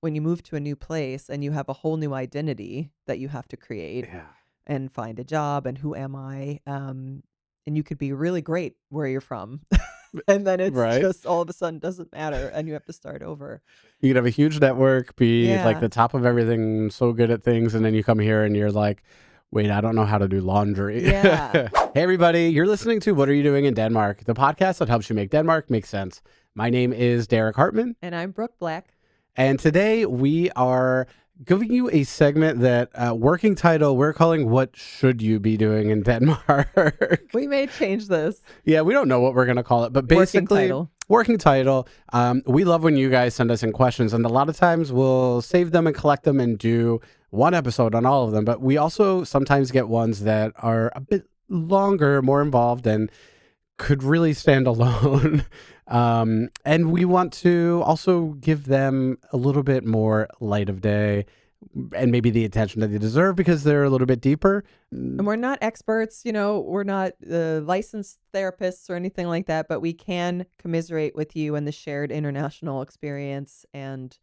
when you move to a new place and you have a whole new identity that you have to create Yeah. and find a job and who am I, and you could be really great where you're from, and then it's Right. just all of a sudden doesn't matter and you have to start over. You could have a huge network, be like Yeah. the top of everything, so good at things, and then you come here and you're like, wait, I don't know how to do laundry. Yeah. Hey, everybody, you're listening to What Are You Doing in Denmark, the podcast that helps you make Denmark make sense. My name is Derek Hartman, And I'm Brooke Black. and today we are giving you a segment that working title we're calling What Should You Be Doing in Denmark? We may change this. Yeah, we don't know what we're going to call it, but Working basically, title. working title. We love when you guys send us in questions, and a lot of times we'll save them and collect them and do one episode on all of them. But we also sometimes get ones that are a bit longer, more involved, and could really stand alone. And we want to also give them a little bit more light of day and maybe the attention that they deserve because they're a little bit deeper. And we're not experts, we're not licensed therapists or anything like that, but we can commiserate with you and the shared international experience. And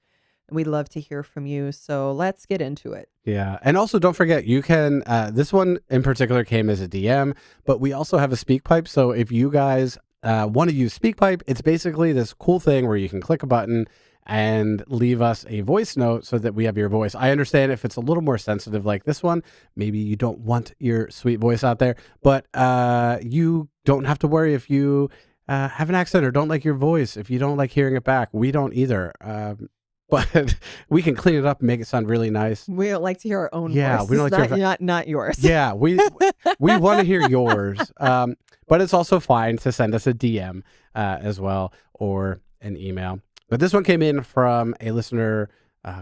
we'd love to hear from you. So let's get into it. Yeah. And also don't forget, you can, this one in particular came as a DM, but we also have a speak pipe. So if you guys want to use speak pipe, it's basically this cool thing where you can click a button and leave us a voice note so that we have your voice. I understand if it's a little more sensitive like this one, maybe you don't want your sweet voice out there, but you don't have to worry if you have an accent or don't like your voice. If you don't like hearing it back, we don't either. But we can clean it up and make it sound really nice. We don't like to hear our own Yeah, we don't voices, like to hear. not yours. Yeah, we want to hear yours. But it's also fine to send us a DM as well or an email. But this one came in from a listener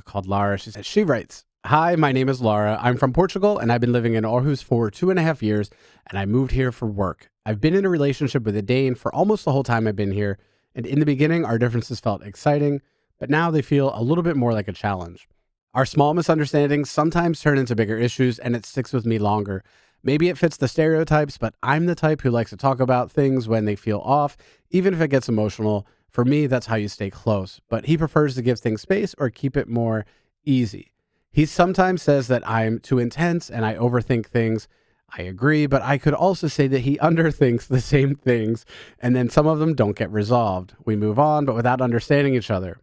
called Lara. She writes, "Hi, my name is Lara. I'm from Portugal and I've been living in Aarhus for 2.5 years, and I moved here for work. I've been in a relationship with a Dane for almost the whole time I've been here, and in the beginning our differences felt exciting, but now they feel a little bit more like a challenge. Our small misunderstandings sometimes turn into bigger issues, and it sticks with me longer. Maybe it fits the stereotypes, but I'm the type who likes to talk about things when they feel off, even if it gets emotional. For me, that's how you stay close. But he prefers to give things space or keep it more easy. He sometimes says that I'm too intense and I overthink things. I agree, but I could also say that he underthinks the same things, and then some of them don't get resolved. We move on, but without understanding each other.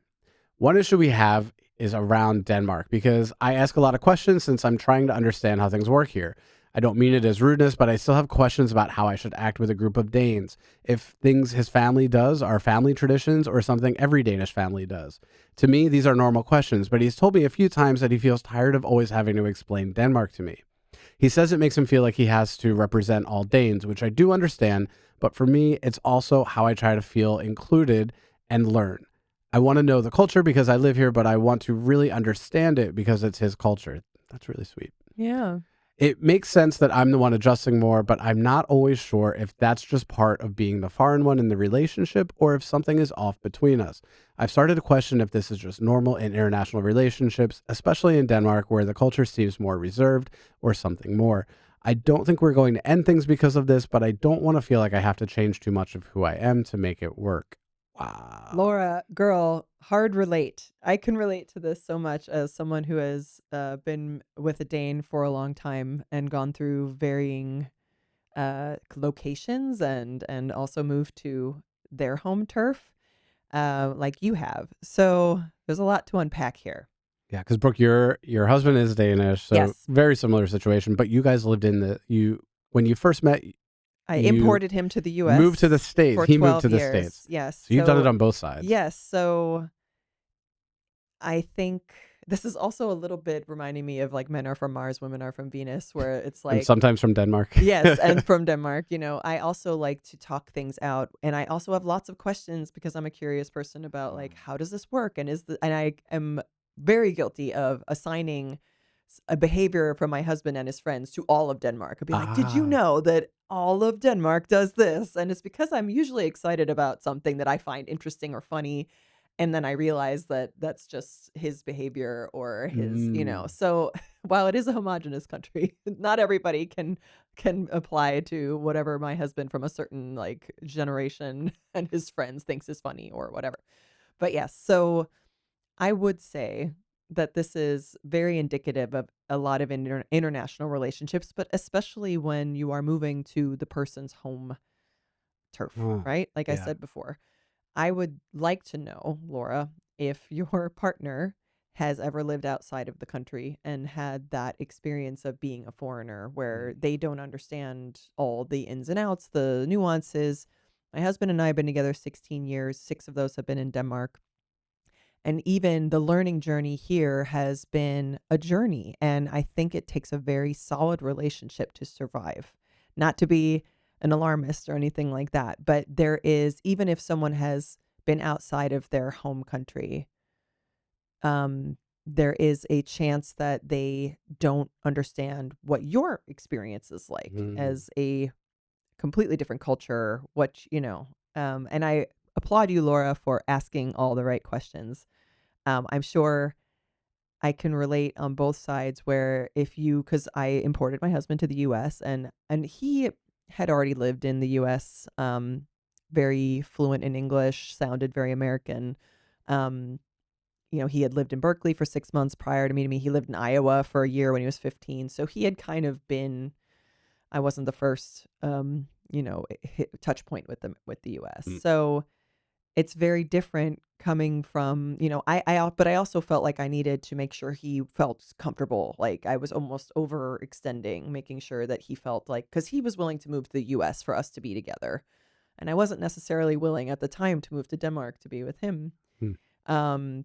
One issue we have is around Denmark because I ask a lot of questions since I'm trying to understand how things work here. I don't mean it as rudeness, but I still have questions about how I should act with a group of Danes. If things his family does are family traditions or something every Danish family does. To me, these are normal questions, but he's told me a few times that he feels tired of always having to explain Denmark to me. He says it makes him feel like he has to represent all Danes, which I do understand, but for me, it's also how I try to feel included and learn. I want to know the culture because I live here, but I want to really understand it because it's his culture. That's really sweet. Yeah. It makes sense that I'm the one adjusting more, but I'm not always sure if that's just part of being the foreign one in the relationship or if something is off between us. I've started to question if this is just normal in international relationships, especially in Denmark where the culture seems more reserved or something more. I don't think we're going to end things because of this, but I don't want to feel like I have to change too much of who I am to make it work." Wow. Laura, girl, hard relate. I can relate to this so much as someone who has been with a Dane for a long time and gone through varying locations and also moved to their home turf, like you have. So there's a lot to unpack here. Yeah, because Brooke, your husband is Danish, so Yes, very similar situation. But you guys lived in when you first met, I you imported him to the moved to U.S. the States. for He moved 12 to the years. States. Yes. So you've done it on both sides. Yes. So I think this is also a little bit reminding me of like men are from Mars, women are from Venus, where it's And like, sometimes from Denmark. yes, and from Denmark, I also like to talk things out. And I also have lots of questions because I'm a curious person about like, how does this work? And I am very guilty of assigning a behavior from my husband and his friends to all of Denmark. I'd be like, did you Ah. know that all of Denmark does this? And it's because I'm usually excited about something that I find interesting or funny. And then I realize that that's just his behavior or Mm. so while it is a homogenous country, not everybody can apply to whatever my husband from a certain like generation and his friends thinks is funny or whatever. But yes, so I would say that this is very indicative of a lot of international relationships, but especially when you are moving to the person's home turf, Oh, right? Like I yeah. said before, I would like to know, Laura, if your partner has ever lived outside of the country and had that experience of being a foreigner where Mm, they don't understand all the ins and outs, the nuances. My husband and I have been together 16 years, 6 of those have been in Denmark. And even the learning journey here has been a journey. And I think it takes a very solid relationship to survive. Not to be an alarmist or anything like that, but there is, even if someone has been outside of their home country, um, there is a chance that they don't understand what your experience is like mm, as a completely different culture. And I applaud you, Laura, for asking all the right questions. I'm sure I can relate on both sides where because I imported my husband to the US and he had already lived in the US, very fluent in English, sounded very American. Um, he had lived in Berkeley for 6 months prior to meeting me. He lived in Iowa for a year when he was 15. So he had kind of been, I wasn't the first, touch point with the US. mm, So it's very different coming from, but I also felt like I needed to make sure he felt comfortable. Like I was almost overextending, making sure that he felt like, because he was willing to move to the US for us to be together. And I wasn't necessarily willing at the time to move to Denmark to be with him, mm,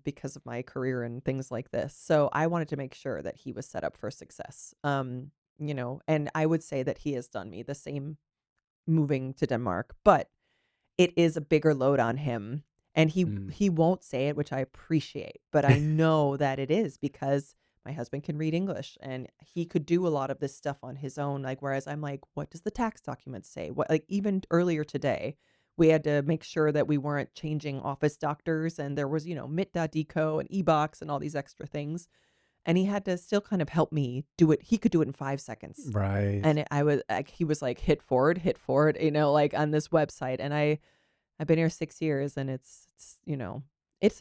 because of my career and things like this. So I wanted to make sure that he was set up for success. And I would say that he has done me the same moving to Denmark, but it is a bigger load on him, and he mm. he won't say it, which I appreciate, but I know that it is because my husband can read English, and he could do a lot of this stuff on his own, like, whereas I'm like, "What does the tax document say?" What, like, even earlier today, we had to make sure that we weren't changing office doctors, and there was, Mit.deco and eBox and all these extra things, and he had to still kind of help me do it. He could do it in 5 seconds, Right. and I was like, he was like, hit forward," like, on this website, and I've been here 6 years, and it's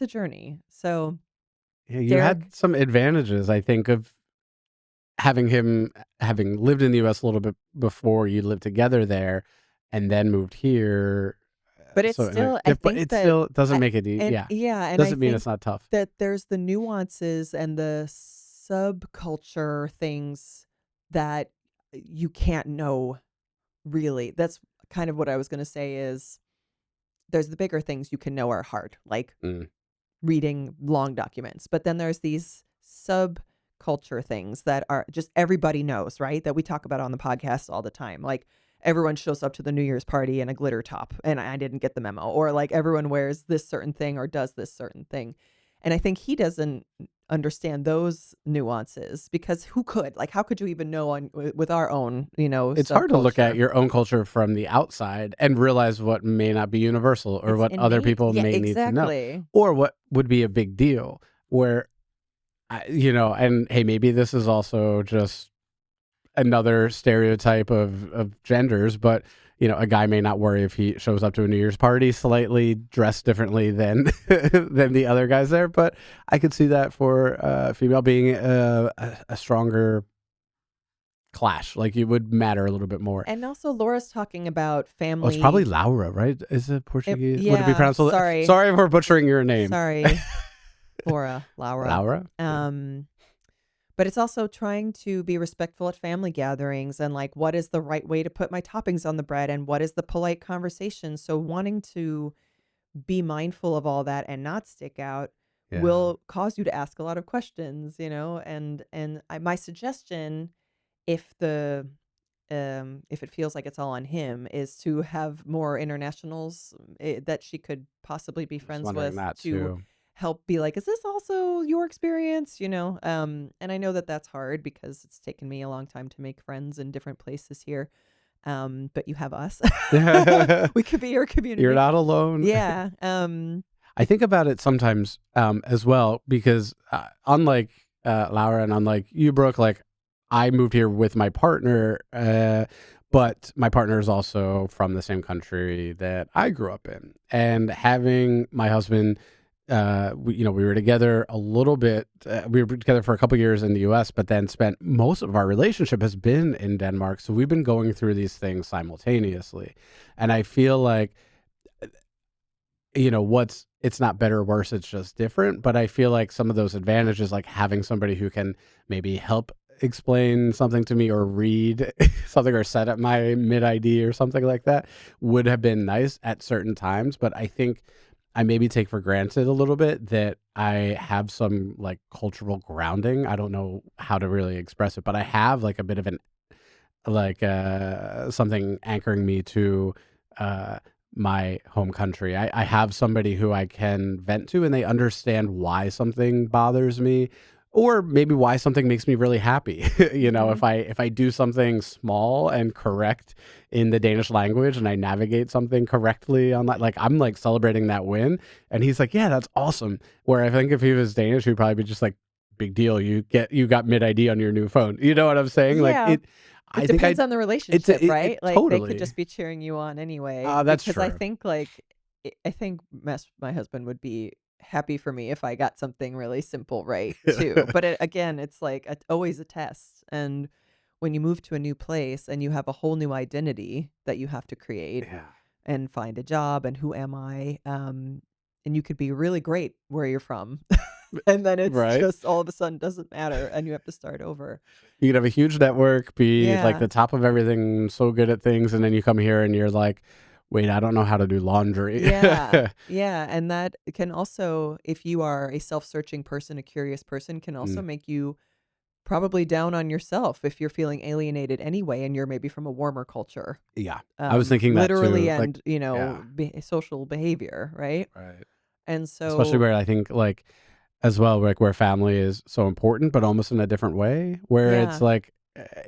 a journey. So, Yeah, you Derek. had some advantages, I think, of having him having lived in the US a little bit before you lived together there and then moved here. But it's So in a still, I but think it that still doesn't I make it and yeah. yeah, and I Doesn't mean think it's not tough. that there's the nuances and the subculture things that you can't know really. That's kind of what I was gonna say is there's the bigger things you can know are hard, like Mm. reading long documents. But then there's these subculture things that are just everybody knows, right? That we talk about on the podcast all the time. Like everyone shows up to the New Year's party in a glitter top and I didn't get the memo. Or like everyone wears this certain thing or does this certain thing. And I think he doesn't understand those nuances because who could? Like how could you even know with our own, It's hard to look at subculture? your own culture from the outside and realize what may not be universal or It's what other innate. people Yeah, may need to know exactly. or what would be a big deal where and hey, maybe this is also just another stereotype of genders, but a guy may not worry if he shows up to a New Year's party slightly dressed differently than than the other guys there. But I could see that for female being a stronger clash, like it would matter a little bit more. And also Laura's talking about Oh, it's probably family. Laura, right? Is it Portuguese? Would it be Yeah, pronounced? sorry. Sorry for butchering your name, Sorry, Laura. Laura. Yeah. Um, but it's also trying to be respectful at family gatherings and like what is the right way to put my toppings on the bread and what is the polite conversation. So wanting to be mindful of all that and not stick out Yeah. will cause you to ask a lot of questions, my suggestion, if the if it feels like it's all on him, is to have more internationals, that she could possibly be I was friends wondering with that to too. help be like, is this also your experience? And I know that that's hard because it's taken me a long time to make friends in different places here. But you have us. We could be your You're community. not alone. Yeah. I think about it sometimes as well because unlike Laura and unlike you, Brooke, like I moved here with my partner, but my partner is also from the same country that I grew up in. And having my husband we were together a little bit. We were together for a couple years in the U.S., but then spent most of our relationship has been in Denmark. So we've been going through these things simultaneously, and I feel like what's it's not better or worse, it's just different. But I feel like some of those advantages, like having somebody who can maybe help explain something to me or read something or set up my mid ID or something like that, would have been nice at certain times. But I think I maybe take for granted a little bit that I have some like cultural grounding. I don't know how to really express it, but I have like a bit of an like something anchoring me to uh my home country. I have somebody who I can vent to, and they understand why something bothers me, or maybe why something makes me really happy. Mhm. If I do something small and correct in the Danish language, and I navigate something correctly on that, like I'm like celebrating that win, and he's like, "Yeah, that's awesome." Where I think if he was Danish, he'd probably be just like, "Big deal, you got mid ID on your new phone." You know what I'm saying? Like Yeah. it. It I think I depends on the it's relationship, it right? Like, they could totally. just be cheering you on anyway, That's because I true. think, like, I think my husband would be happy for me if I got something really simple right, too. But again, it's like always a test, and when you move to a new place and you have a whole new identity that you have to create Yeah. and find a job and who am I, and you could be really great where you're from, and then it's Right? just all of a sudden doesn't matter, and you have to start over. You could have a huge network, be like Yeah. the top of everything, so good at things, and then you come here and you're like, "Wait, I don't know how to do laundry." Yeah. Yeah, and that can also, if you are a self-searching person, a curious person, can also Mm, make you probably down on yourself if you're feeling alienated anyway and you're maybe from a warmer culture, yeah. I was thinking that literally too, like and, yeah, social behavior, right? right. And Especially so where I think, like, as well, like, where family is so important, but almost in a different way, where it's yeah, like,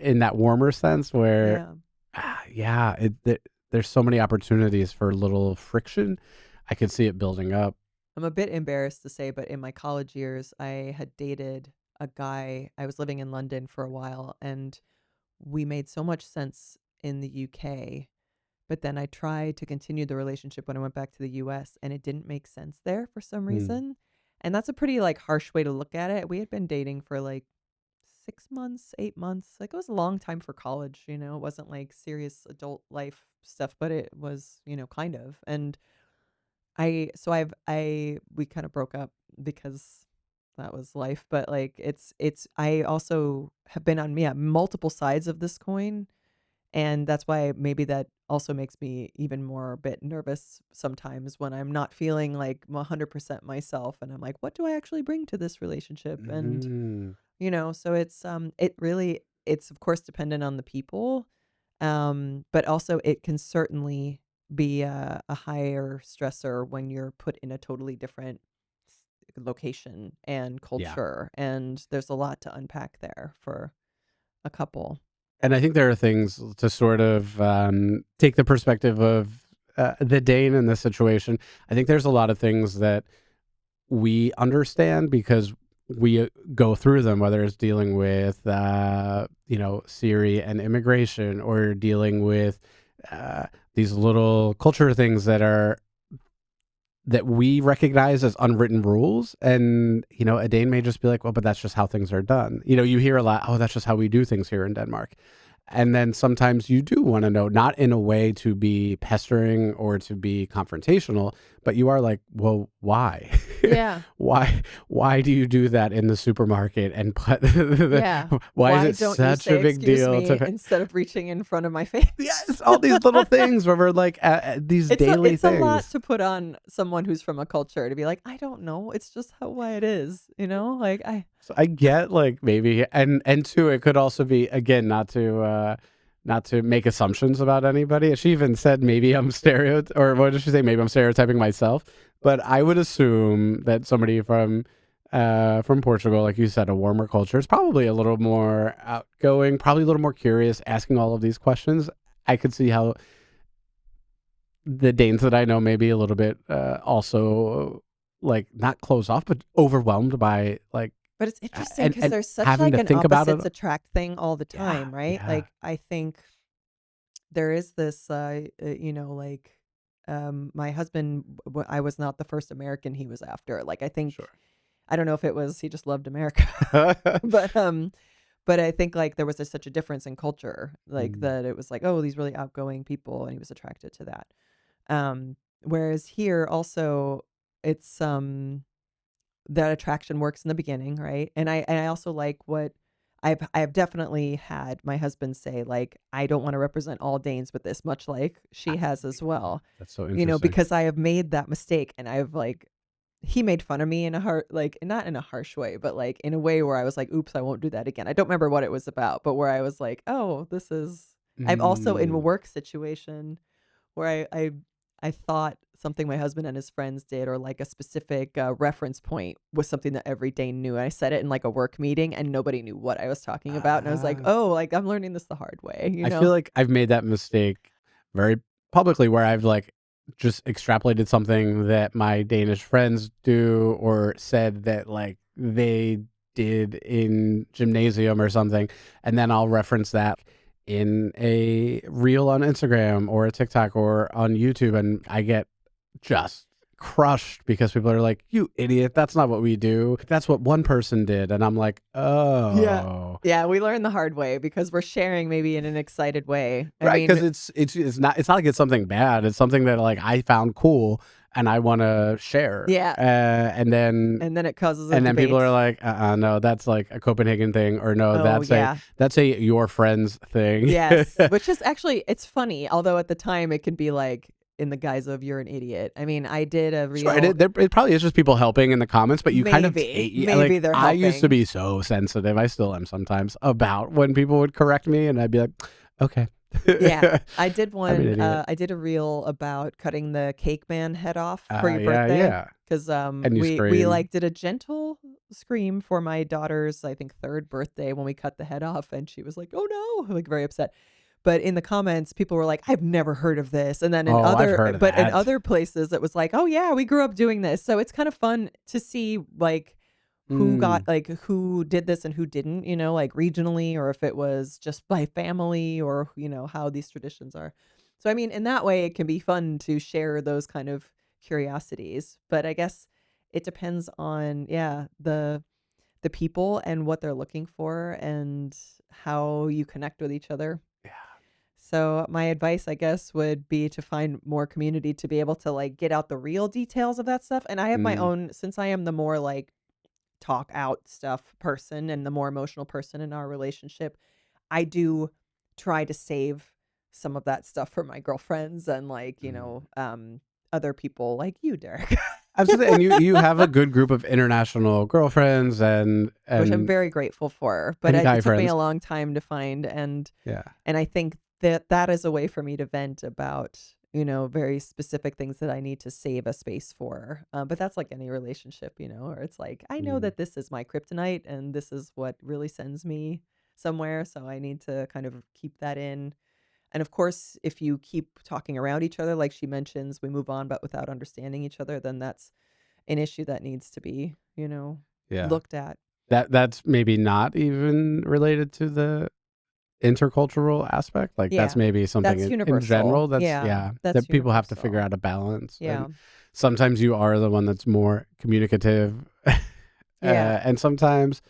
in that warmer sense where, yeah. yeah, there's so many opportunities for little friction. I could see it building up. I'm a bit embarrassed to say, but in my college years, I had dated a guy. I was living in London for a while, and we made so much sense in the UK. But then I tried to continue the relationship when I went back to the US, and it didn't make sense there for some Mm, reason. And that's a pretty, like, harsh way to look at it. We had been dating for, like, 6 months, 8 months. Like, it was a long time for college, It wasn't, like, serious adult life stuff, but it was, kind of. And we kinda broke up because that was life, but, like, it's I also have been on, yeah, multiple sides of this coin, and that's why maybe that also makes me even more a bit nervous sometimes when I'm not feeling like 100% myself and I'm like, what do I actually bring to this relationship? And, mhm. so it's of course dependent on the people. But also it can certainly be a higher stressor when you're put in a totally different location and Yeah. culture. And there's a lot to unpack there for a couple. And I think there are things to sort of take the perspective of the Dane in this situation. I think there's a lot of things that we understand because we go through them, whether it's dealing with, Siri and immigration, or dealing with uh, these little culture things that we recognize as unwritten rules. And, a Dane may just be like, well, but that's just how things are done. You hear a lot, oh, that's just how we do things here in Denmark. And then sometimes you do want to know, not in a way to be pestering or to be confrontational, but you are like, well, why? Yeah. why do you do that in the supermarket and put Yeah. why is Why it don't you such a say big excuse deal me to instead of reaching in front of my face? yes, all these little things where we're like these daily It's a lot things. to put on someone who's from a culture to be like, I don't know. It's just how why it is, Like So I get like maybe, and two, it could also be, again, not to make assumptions about anybody. She even said maybe I'm or what did she say? Maybe I'm stereotyping myself. But I would assume that somebody from Portugal, like you said, a warmer culture, is probably a little more outgoing, probably a little more curious, asking all of these questions. I could see how the Danes that I know maybe a little bit also like not closed off, but overwhelmed by like But it's interesting because and there's such, having like, to an think about it. opposites attract thing all the Yeah, time, right? yeah. Like, I think there is this, like my husband, I was not the first American he was after. Like, I think, Sure. I don't know if it was he just loved America, but but I think like there was such a difference in culture, like Mm. that it was like, oh, these really outgoing people, and he was attracted to that. Whereas here also, it's that attraction works in the beginning, right? And I also like what I've definitely had my husband say, like, I don't want to represent all Danes with this, much like she has as Yeah, well. that's so You know, interesting. because I have made that mistake, and I've like he made fun of me in a like, not in a harsh way, but like in a way where I was like, oops, I won't do that again. I don't remember what it was about, but where I was like, oh, this is I've also in a Mm. work situation where I thought something my husband and his friends did, or like a specific reference point, was something that every Dane knew. I said it in like a work meeting, and nobody knew what I was talking about. And I was like, Ah. oh, like I'm learning this the hard way, you I feel know? like I've made that mistake very publicly where I've like just extrapolated something that my Danish friends do or said that like they did in gymnasium or something. And then I'll reference that in a reel on Instagram or a TikTok or on YouTube. And I get just crushed because people are like, "You idiot, that's not what we do. That's what one person did." And I'm like, Yeah. "Oh." Yeah, we learn the hard way because we're sharing maybe in an excited way. I Right, because mean, it's not like it's something bad, it's something that, like, I found cool and I wanna share, yeah, and then and then it causes a people debate. are like, no, that's, like, a Copenhagen thing," or, "No, Oh, yeah. that's a your friends thing." Yes, which is actually it's funny, although at the time it can be like in the guise of you're an idiot. I mean, I did a Sure, and real it probably is just people helping in the comments, but you kind of maybe, take maybe like, they're I used to helping. be so sensitive, I still am sometimes, about when people would correct me, and I'd be like, "Okay." Yeah, I did I'm an one, idiot. I did a reel about cutting the cake man head off for your Yeah, birthday, yeah, 'cause, and you we, scream. like, did a gentle scream for my daughter's, I think, 3rd birthday when we cut the head off, and she was like, "Oh, no," like, very upset. But in the comments, people were like, "I've never heard of this," and then Oh, I've heard of but in that. other places, it was like, "Oh, yeah, we grew up doing this." So it's kind of fun to see, like, Mm. who did this and who didn't, you know, like regionally, or if it was just by family, or, you know, how these traditions are. So, I mean, in that way, it can be fun to share those kind of curiosities. But I guess it depends on, yeah, the people and what they're looking for and how you connect with each other. Yeah. So my advice, I guess, would be to find more community to be able to like get out the real details of that stuff. And I have my Mm. own, since I am the more like talk out stuff person and the more emotional person in our relationship, I do try to save some of that stuff for my girlfriends and like, Mm. other people like you, Derek. Absolutely, and you have a good group of international girlfriends Which I'm very grateful for, but and guy it took me friends. a long time to find, Yeah. and I think that that is a way for me to vent about, very specific things that I need to save a space for. But that's like any relationship, where it's like, I know Mm. that this is my kryptonite and this is what really sends me somewhere. So I need to kind of keep that in. And of course, if you keep talking around each other, like she mentions, we move on, but without understanding each other, then that's an issue that needs to be, Yeah. looked at. That's maybe not even related to the intercultural aspect, like, that's Yeah. maybe something That's in universal. general that's Yeah. yeah, That's that people have to figure universal. out a balance, and Yeah. sometimes you are the one that's more communicative, Yeah. and sometimes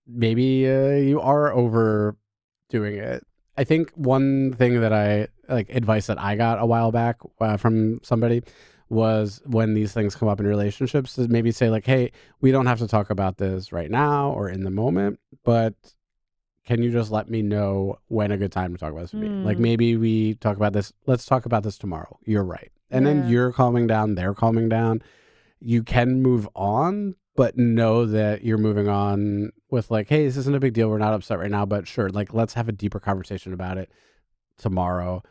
maybe, you are overdoing it. I think one thing that I like advice that I got a while back, from somebody was when these things come up in relationships is maybe say like, "Hey, we don't have to talk about this right now or in the moment, but can you just let me know when a good time to talk about this would be? Like Mm. maybe we talk about this. Let's talk about this tomorrow. You're right." And then Yeah. you're calming down, they're calming down, you can move on, but know that you're moving on with like, "Hey, this isn't a big deal. We're not upset right now, but sure, like let's have a deeper conversation about it tomorrow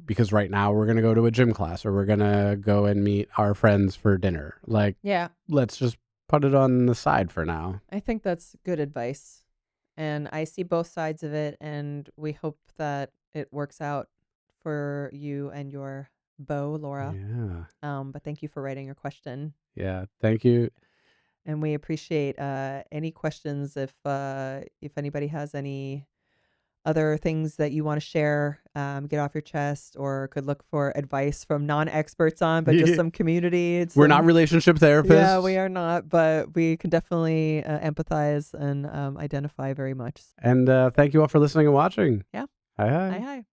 because right now we're going to go to a gym class or we're going to go and meet our friends for dinner. Like Yeah. let's just put it on the side for now." I think that's good advice. And I see both sides of it, and we hope that it works out for you and your beau, Laura. Yeah. But thank you for writing your question. Yeah. Thank you. And we appreciate any questions if anybody has any other things that you want to share, get off your chest, or could look for advice from non-experts on, but just some community, We're not some relationship yeah, we therapists. are not, but we can definitely empathize and identify very much. And thank you all for listening and watching. Yeah. Hi, Hi, hi. hi.